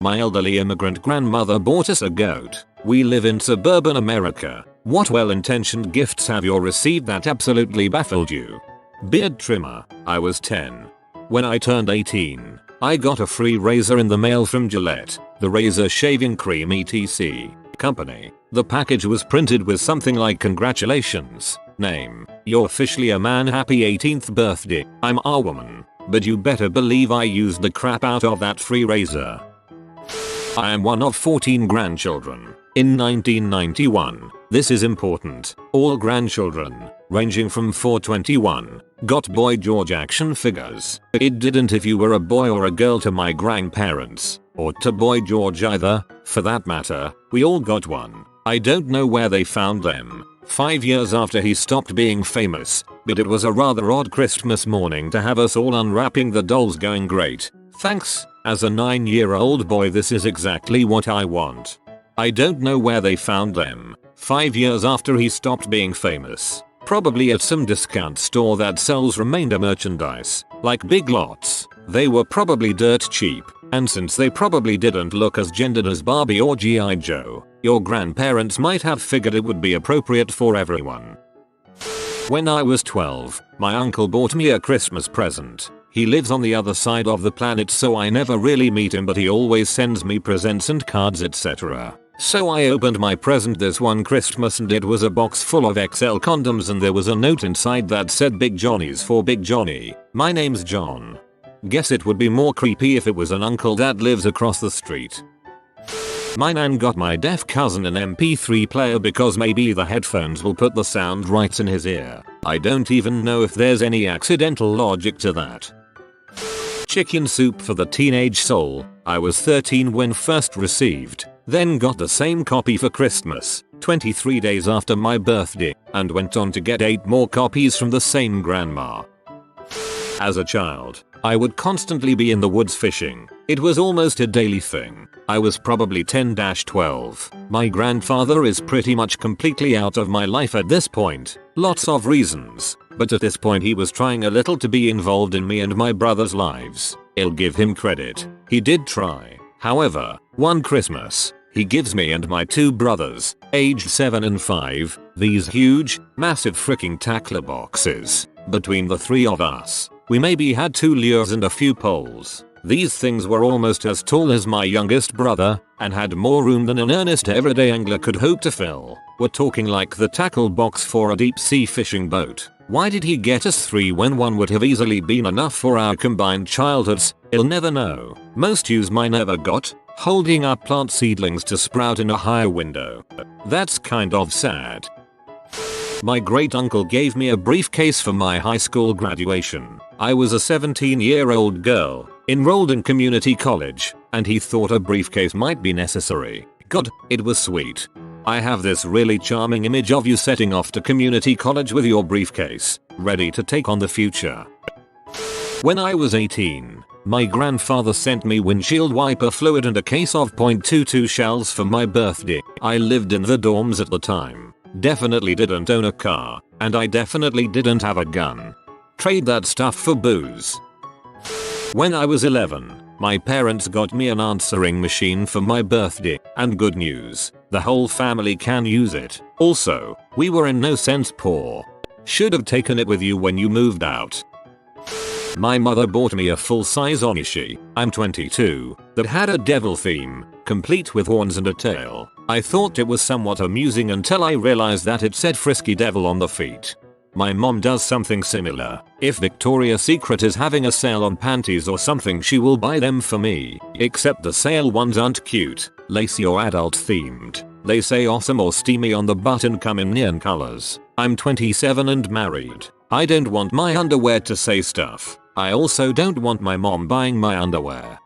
My elderly immigrant grandmother bought us a goat. We live in suburban America. What well-intentioned gifts have you received that absolutely baffled you? Beard trimmer. I was 10. When I turned 18, I got a free razor in the mail from Gillette, the razor shaving cream etc. company. The package was printed with something like "Congratulations, name, you're officially a man, happy 18th birthday." I'm a woman, but you better believe I used the crap out of that free razor. I am one of 14 grandchildren. In 1991, this is important, all grandchildren, ranging from 421, got Boy George action figures. It didn't if you were a boy or a girl to my grandparents, or to Boy George either, for that matter. We all got one. I don't know where they found them, 5 years after he stopped being famous, but it was a rather odd Christmas morning to have us all unwrapping the dolls going, "Great, thanks, as a 9-year-old boy this is exactly what I want." I don't know where they found them, 5 years after he stopped being famous. Probably at some discount store that sells remainder merchandise, like Big Lots. They were probably dirt cheap, and since they probably didn't look as gendered as Barbie or G.I. Joe, your grandparents might have figured it would be appropriate for everyone. When I was 12, my uncle bought me a Christmas present. He lives on the other side of the planet, so I never really meet him, but he always sends me presents and cards etc. So I opened my present this one Christmas and it was a box full of XL condoms, and there was a note inside that said "Big Johnny's for Big Johnny. My name's John." Guess it would be more creepy if it was an uncle that lives across the street. My nan got my deaf cousin an MP3 player because maybe the headphones will put the sound right in his ear. I don't even know if there's any accidental logic to that. Chicken soup for the teenage soul. I was 13 when first received, then got the same copy for Christmas, 23 days after my birthday, and went on to get 8 more copies from the same grandma. As a child, I would constantly be in the woods fishing. It was almost a daily thing. I was probably 10-12. My grandfather is pretty much completely out of my life at this point. Lots of reasons, but at this point he was trying a little to be involved in me and my brother's lives. I'll give him credit. He did try. However, one Christmas, he gives me and my 2 brothers, aged 7 and 5, these huge, massive freaking tackler boxes. Between the 3 of us, we maybe had 2 lures and a few poles. These things were almost as tall as my youngest brother, and had more room than an earnest everyday angler could hope to fill. We're talking like the tackle box for a deep sea fishing boat. Why did he get us 3 when 1 would have easily been enough for our combined childhoods? I'll never know. Most use mine never got, holding up plant seedlings to sprout in a higher window. That's kind of sad. My great uncle gave me a briefcase for my high school graduation. I was a 17-year-old girl, enrolled in community college, and he thought a briefcase might be necessary. God, it was sweet. I have this really charming image of you setting off to community college with your briefcase, ready to take on the future. When I was 18, my grandfather sent me windshield wiper fluid and a case of .22 shells for my birthday. I lived in the dorms at the time. Definitely didn't own a car, and I definitely didn't have a gun. Trade that stuff for booze. When I was 11, my parents got me an answering machine for my birthday, and good news, the whole family can use it. Also, we were in no sense poor. Should have taken it with you when you moved out. My mother bought me a full-size Onishi, I'm 22, that had a devil theme, complete with horns and a tail. I thought it was somewhat amusing until I realized that it said Frisky Devil on the feet. My mom does something similar. If Victoria's Secret is having a sale on panties or something, she will buy them for me. Except the sale ones aren't cute, lacy or adult themed. They say awesome or steamy on the butt and come in neon colors. I'm 27 and married. I don't want my underwear to say stuff. I also don't want my mom buying my underwear.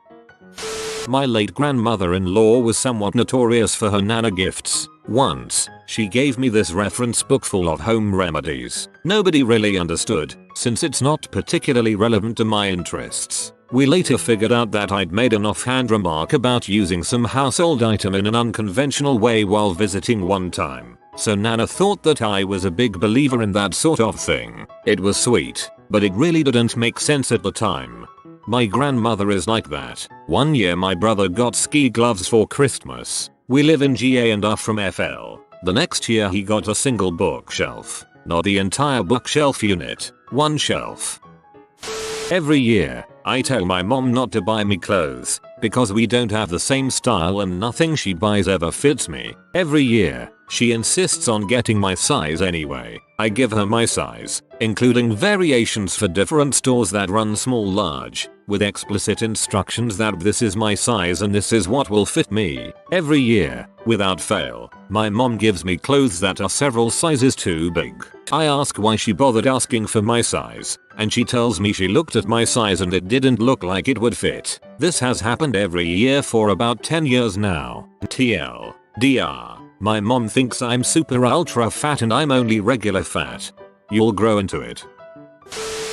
My late grandmother-in-law was somewhat notorious for her nana gifts. Once, she gave me this reference book full of home remedies. Nobody really understood, since it's not particularly relevant to my interests. We later figured out that I'd made an offhand remark about using some household item in an unconventional way while visiting one time. So Nana thought that I was a big believer in that sort of thing. It was sweet, but it really didn't make sense at the time. My grandmother is like that. One year my brother got ski gloves for Christmas. We live in GA and are from FL. The next year he got a single bookshelf. Not the entire bookshelf unit. One shelf. Every year, I tell my mom not to buy me clothes because we don't have the same style and nothing she buys ever fits me. Every year, she insists on getting my size anyway. I give her my size, including variations for different stores that run small large, with explicit instructions that this is my size and this is what will fit me. Every year, without fail, my mom gives me clothes that are several sizes too big. I ask why she bothered asking for my size, and she tells me she looked at my size and it didn't look like it would fit. This has happened every year for about 10 years now. TLDR. My mom thinks I'm super ultra fat and I'm only regular fat. You'll grow into it.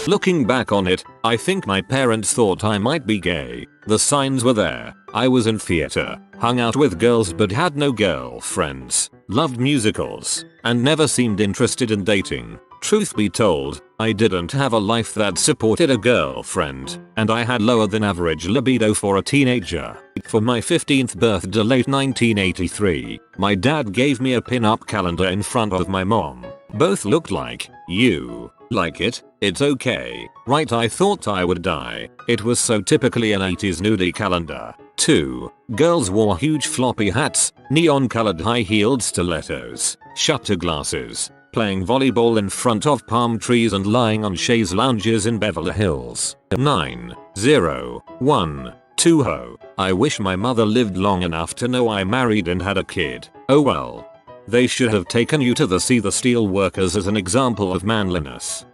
Looking back on it, I think my parents thought I might be gay. The signs were there. I was in theater, hung out with girls but had no girlfriends, loved musicals, and never seemed interested in dating. Truth be told, I didn't have a life that supported a girlfriend, and I had lower than average libido for a teenager. For my 15th birthday late 1983, my dad gave me a pin-up calendar in front of my mom. Both looked like, "You like it? It's okay, right?" I thought I would die. It was so typically an 80s nudie calendar. 2 girls wore huge floppy hats, neon-colored high-heeled stilettos, shutter glasses, playing volleyball in front of palm trees and lying on chaise lounges in Beverly Hills. 90120. I wish my mother lived long enough to know I married and had a kid. Oh well. They should have taken you to see the steel workers as an example of manliness.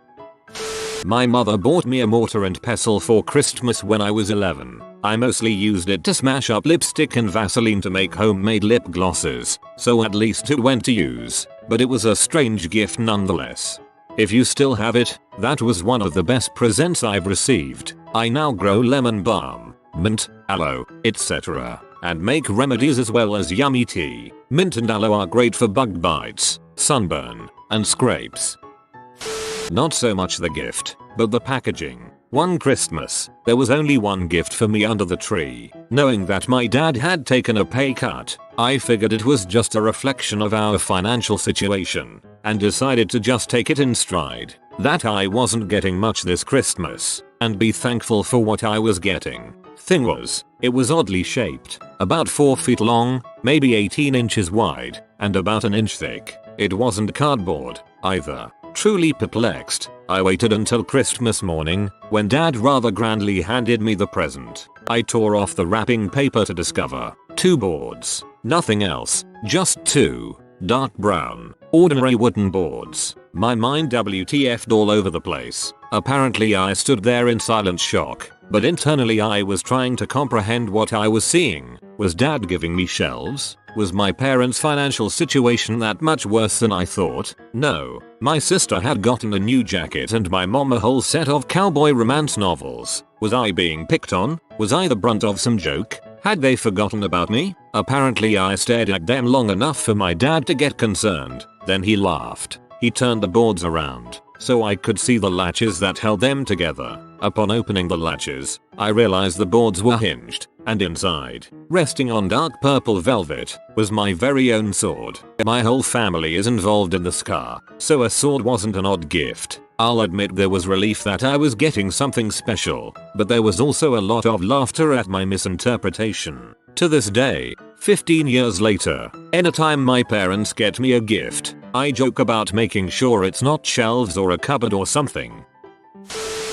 My mother bought me a mortar and pestle for Christmas when I was 11. I mostly used it to smash up lipstick and Vaseline to make homemade lip glosses, so at least it went to use, but it was a strange gift nonetheless. If you still have it, that was one of the best presents I've received. I now grow lemon balm, mint, aloe, etc. and make remedies as well as yummy tea. Mint and aloe are great for bug bites, sunburn, and scrapes. Not so much the gift, but the packaging. One Christmas, there was only one gift for me under the tree. Knowing that my dad had taken a pay cut, I figured it was just a reflection of our financial situation, and decided to just take it in stride, that I wasn't getting much this Christmas, and be thankful for what I was getting. Thing was, it was oddly shaped, about 4 feet long, maybe 18 inches wide, and about an inch thick. It wasn't cardboard, either. Truly perplexed, I waited until Christmas morning, when Dad rather grandly handed me the present. I tore off the wrapping paper to discover 2 boards. Nothing else, just 2 dark brown, ordinary wooden boards. My mind WTF'd all over the place. Apparently I stood there in silent shock, but internally I was trying to comprehend what I was seeing. Was Dad giving me shelves? Was my parents' financial situation that much worse than I thought? No. My sister had gotten a new jacket and my mom a whole set of cowboy romance novels. Was I being picked on? Was I the brunt of some joke? Had they forgotten about me? Apparently I stared at them long enough for my dad to get concerned. Then he laughed. He turned the boards around, so I could see the latches that held them together. Upon opening the latches, I realized the boards were hinged, and inside, resting on dark purple velvet, was my very own sword. My whole family is involved in the scar, so a sword wasn't an odd gift. I'll admit there was relief that I was getting something special, but there was also a lot of laughter at my misinterpretation. To this day, 15 years later, anytime my parents get me a gift, I joke about making sure it's not shelves or a cupboard or something.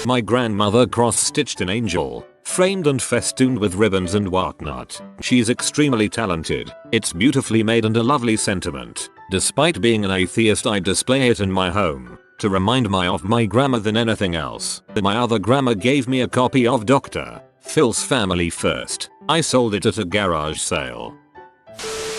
My grandmother cross-stitched an angel, framed and festooned with ribbons and whatnot. She's extremely talented. It's beautifully made and a lovely sentiment. Despite being an atheist, I display it in my home to remind me of my grandma than anything else. My other grandma gave me a copy of Dr. Phil's Family First. I sold it at a garage sale.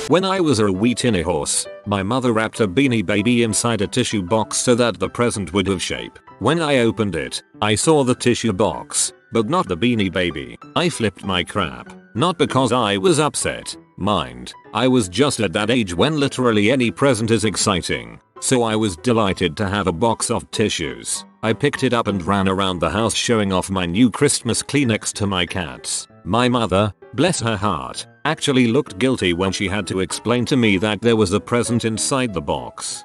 When I was a wee tinny horse, my mother wrapped a Beanie Baby inside a tissue box so that the present would have shape. When I opened it, I saw the tissue box, but not the Beanie Baby. I flipped my crap. Not because I was upset. Mind, I was just at that age when literally any present is exciting. So I was delighted to have a box of tissues. I picked it up and ran around the house showing off my new Christmas Kleenex to my cats. My mother, bless her heart, actually looked guilty when she had to explain to me that there was a present inside the box.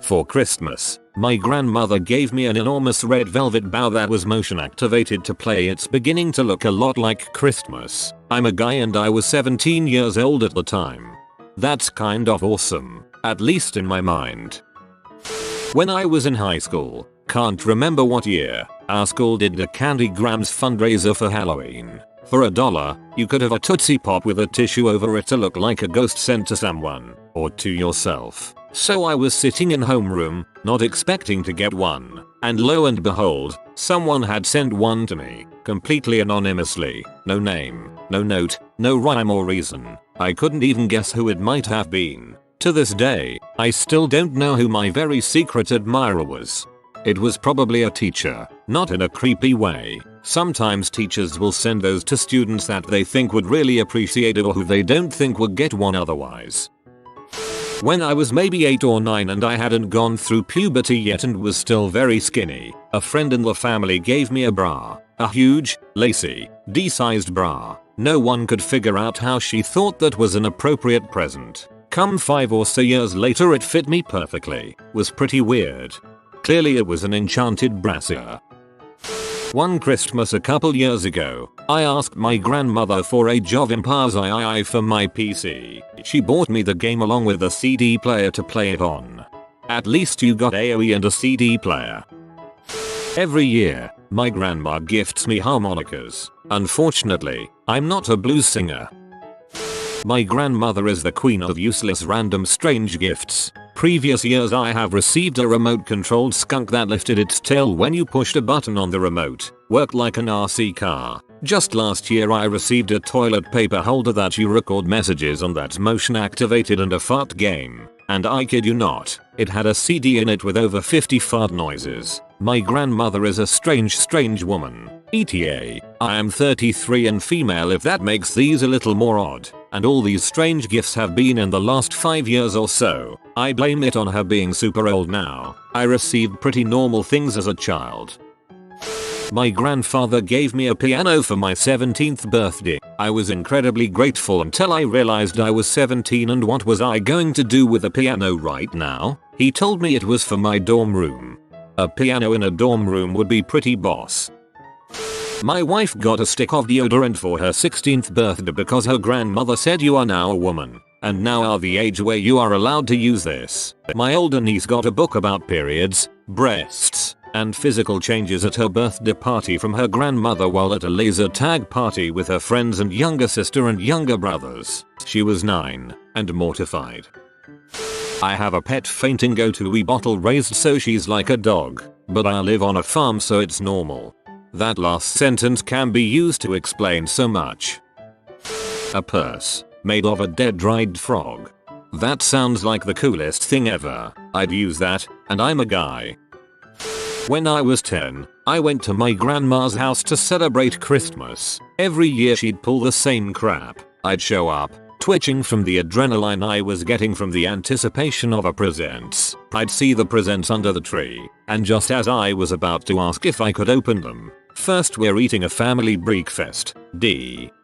For Christmas, my grandmother gave me an enormous red velvet bow that was motion activated to play. It's beginning to look a lot like Christmas. I'm a guy and I was 17 years old at the time. That's kind of awesome, at least in my mind. When I was in high school, can't remember what year, our school did a Candy Grams fundraiser for Halloween. For $1, you could have a Tootsie Pop with a tissue over it to look like a ghost sent to someone, or to yourself. So I was sitting in homeroom, not expecting to get one, and lo and behold, someone had sent one to me, completely anonymously, no name, no note, no rhyme or reason. I couldn't even guess who it might have been. To this day, I still don't know who my very secret admirer was. It was probably a teacher, not in a creepy way. Sometimes teachers will send those to students that they think would really appreciate it or who they don't think would get one otherwise. When I was maybe 8 or 9 and I hadn't gone through puberty yet and was still very skinny, a friend in the family gave me a bra. A huge, lacy, D-sized bra. No one could figure out how she thought that was an appropriate present. Come 5 or so years later it fit me perfectly. Was pretty weird. Clearly it was an enchanted brassiere. One Christmas a couple years ago, I asked my grandmother for a Jov Impars III for my PC. She bought me the game along with a CD player to play it on. At least you got AOE and a CD player. Every year, my grandma gifts me harmonicas. Unfortunately, I'm not a blues singer. My grandmother is the queen of useless random strange gifts. Previous years I have received a remote controlled skunk that lifted its tail when you pushed a button on the remote. Worked like an RC car. Just last year I received a toilet paper holder that you record messages on that's motion activated and a fart game. And I kid you not, it had a CD in it with over 50 fart noises. My grandmother is a strange woman. ETA, I am 33 and female if that makes these a little more odd. And all these strange gifts have been in the last 5 years or so. I blame it on her being super old now. I received pretty normal things as a child. My grandfather gave me a piano for my 17th birthday. I was incredibly grateful until I realized I was 17 and what was I going to do with a piano right now? He told me it was for my dorm room. A piano in a dorm room would be pretty boss. My wife got a stick of deodorant for her 16th birthday because her grandmother said you are now a woman and now are the age where you are allowed to use this. My older niece got a book about periods, breasts, and physical changes at her birthday party from her grandmother while at a laser tag party with her friends and younger sister and younger brothers. She was 9 and mortified. I have a pet fainting go-to-wee bottle raised so she's like a dog, but I live on a farm so it's normal. That last sentence can be used to explain so much. A purse made of a dead dried frog. That sounds like the coolest thing ever. I'd use that, and I'm a guy. When I was 10, I went to my grandma's house to celebrate Christmas. Every year she'd pull the same crap. I'd show up, twitching from the adrenaline I was getting from the anticipation of a presents. I'd see the presents under the tree, and just as I was about to ask if I could open them, first we're eating a family breakfast.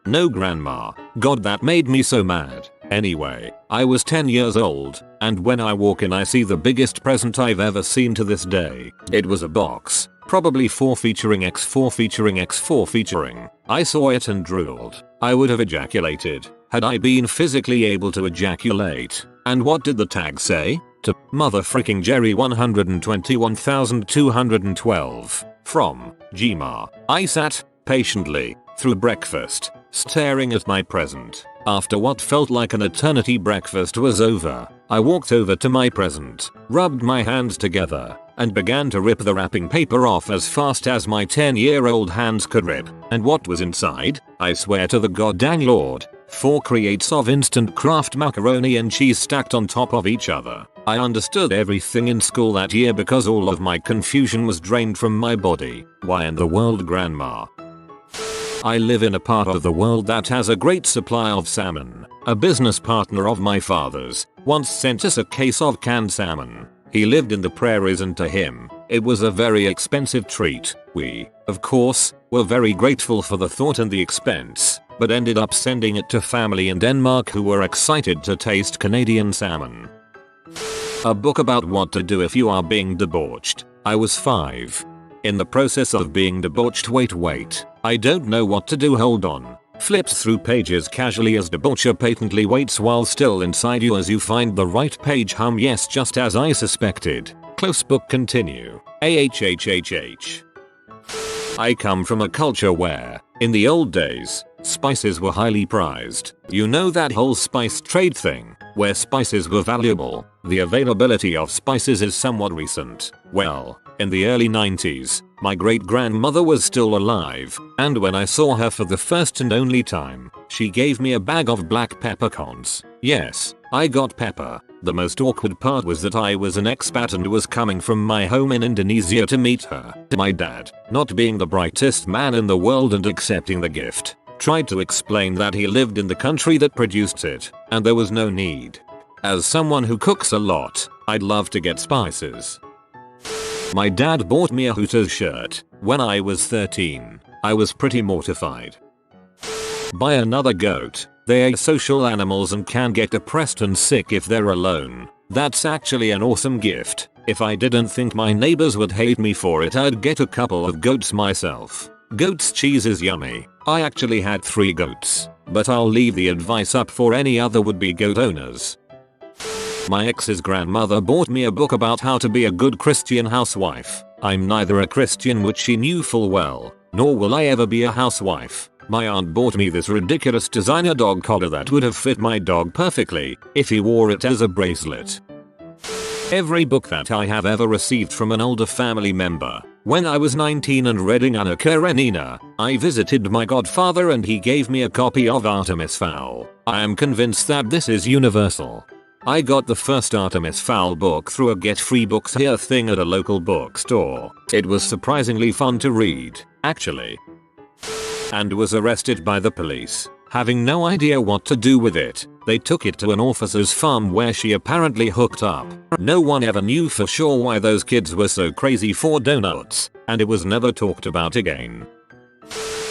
No grandma. God, that made me so mad. Anyway, I was 10 years old, and when I walk in I see the biggest present I've ever seen to this day. It was a box, probably 4 featuring X4 featuring X4 featuring. I saw it and drooled. I would have ejaculated had I been physically able to ejaculate. And what did the tag say? To mother freaking Jerry 121,212. From Gma. I sat patiently through breakfast, staring at my present. After what felt like an eternity, breakfast was over. I walked over to my present, rubbed my hands together, and began to rip the wrapping paper off as fast as my 10-year-old hands could rip. And what was inside? I swear to the goddamn Lord, 4 crates of instant Kraft macaroni and cheese stacked on top of each other. I understood everything in school that year because all of my confusion was drained from my body. Why in the world, Grandma? I live in a part of the world that has a great supply of salmon. A business partner of my father's once sent us a case of canned salmon. He lived in the prairies and to him, It was a very expensive treat. We, of course, were very grateful for the thought and the expense, but ended up sending it to family in Denmark who were excited to taste Canadian salmon. A book about what to do if you are being debauched. I was 5. In the process of being debauched. Wait. I don't know what to do, hold on. Flips through pages casually as debaucher patently waits while still inside you as you find the right page. Yes, just as I suspected. Close book continue. AHHHH. I come from a culture where, in the old days, spices were highly prized. You know that whole spice trade thing, where spices were valuable. The availability of spices is somewhat recent. Well, in the early 90s, my great-grandmother was still alive, and when I saw her for the first and only time, she gave me a bag of black peppercorns. Yes, I got pepper. The most awkward part was that I was an expat and was coming from my home in Indonesia to meet her. My dad, not being the brightest man in the world and accepting the gift, tried to explain that he lived in the country that produced it, and there was no need. As someone who cooks a lot, I'd love to get spices. My dad bought me a Hooters shirt when I was 13. I was pretty mortified. Buy another goat. They are social animals and can get depressed and sick if they're alone. That's actually an awesome gift. If I didn't think my neighbors would hate me for it, I'd get a couple of goats myself. Goat's cheese is yummy. I actually had 3 goats, but I'll leave the advice up for any other would-be goat owners. My ex's grandmother bought me a book about how to be a good Christian housewife. I'm neither a Christian, which she knew full well, nor will I ever be a housewife. My aunt bought me this ridiculous designer dog collar that would have fit my dog perfectly if he wore it as a bracelet. Every book that I have ever received from an older family member. When I was 19 and reading Anna Karenina, I visited my godfather and he gave me a copy of Artemis Fowl. I am convinced that this is universal. I got the first Artemis Fowl book through a Get Free Books Here thing at a local bookstore. It was surprisingly fun to read, actually. And was arrested by the police. Having no idea what to do with it, they took it to an officer's farm where she apparently hooked up. No one ever knew for sure why those kids were so crazy for donuts, and it was never talked about again.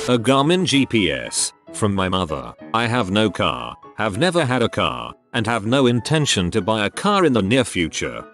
A Garmin GPS. From my mother. I have no car, have never had a car, and have no intention to buy a car in the near future.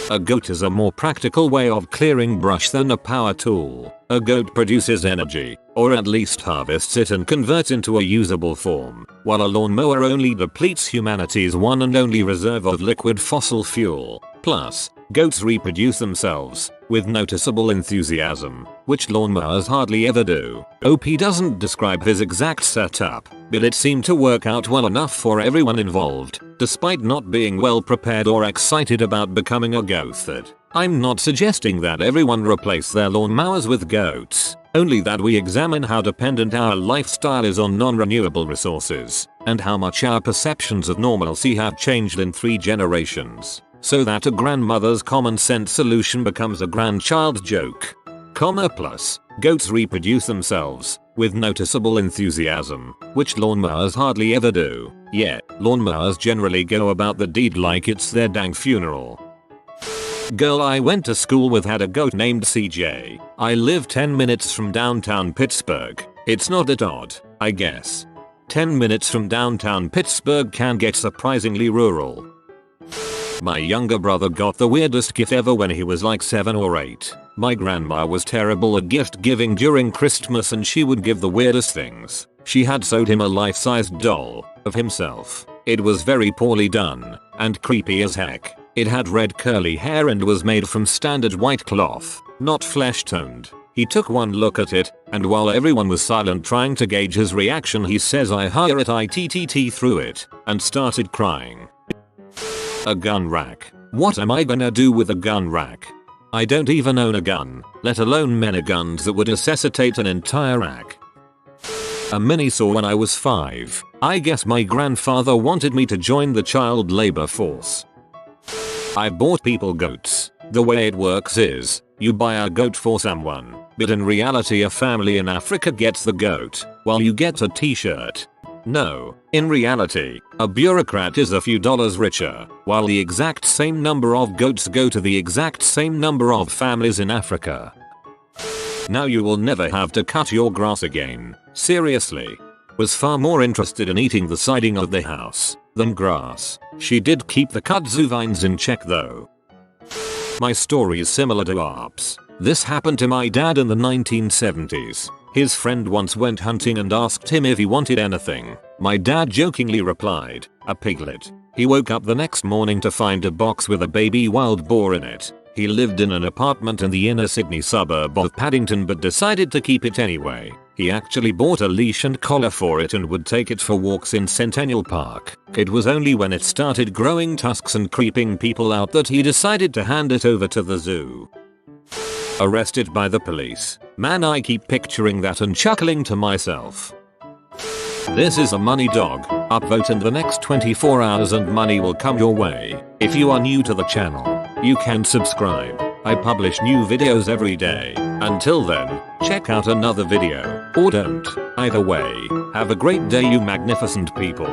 A goat is a more practical way of clearing brush than a power tool. A goat produces energy, or at least harvests it and converts into a usable form, while a lawnmower only depletes humanity's one and only reserve of liquid fossil fuel. Plus, goats reproduce themselves, with noticeable enthusiasm, which lawnmowers hardly ever do. OP doesn't describe his exact setup, but it seemed to work out well enough for everyone involved, despite not being well prepared or excited about becoming a goatherd. I'm not suggesting that everyone replace their lawnmowers with goats, only that we examine how dependent our lifestyle is on non-renewable resources, and how much our perceptions of normalcy have changed in 3 generations. So that a grandmother's common sense solution becomes a grandchild joke. Plus, goats reproduce themselves, with noticeable enthusiasm, which lawnmowers hardly ever do. Yet, lawnmowers generally go about the deed like it's their dang funeral. Girl I went to school with had a goat named CJ. I live 10 minutes from downtown Pittsburgh. It's not that odd, I guess. 10 minutes from downtown Pittsburgh can get surprisingly rural. My younger brother got the weirdest gift ever when he was like 7 or 8. My grandma was terrible at gift giving during Christmas and she would give the weirdest things. She had sewed him a life-sized doll of himself. It was very poorly done and creepy as heck. It had red curly hair and was made from standard white cloth, not flesh-toned. He took one look at it, and while everyone was silent trying to gauge his reaction, he says I higher it ITTT through it, and started crying. A gun rack. What am I gonna do with a gun rack? I don't even own a gun, let alone many guns that would necessitate an entire rack. A mini saw when I was 5. I guess my grandfather wanted me to join the child labor force. I bought people goats. The way it works is, you buy a goat for someone, but in reality a family in Africa gets the goat, while you get a t-shirt. No, in reality, a bureaucrat is a few dollars richer, while the exact same number of goats go to the exact same number of families in Africa. Now you will never have to cut your grass again. Seriously. Was far more interested in eating the siding of the house than grass. She did keep the kudzu vines in check though. My story is similar to Arp's. This happened to my dad in the 1970s. His friend once went hunting and asked him if he wanted anything. My dad jokingly replied, "A piglet." He woke up the next morning to find a box with a baby wild boar in it. He lived in an apartment in the inner Sydney suburb of Paddington but decided to keep it anyway. He actually bought a leash and collar for it and would take it for walks in Centennial Park. It was only when it started growing tusks and creeping people out that he decided to hand it over to the zoo. Arrested by the police. Man, I keep picturing that and chuckling to myself. This is a money dog. Upvote in the next 24 hours and money will come your way. If you are new to the channel, you can subscribe. I publish new videos every day. Until then, check out another video, or don't. Either way, have a great day you magnificent people.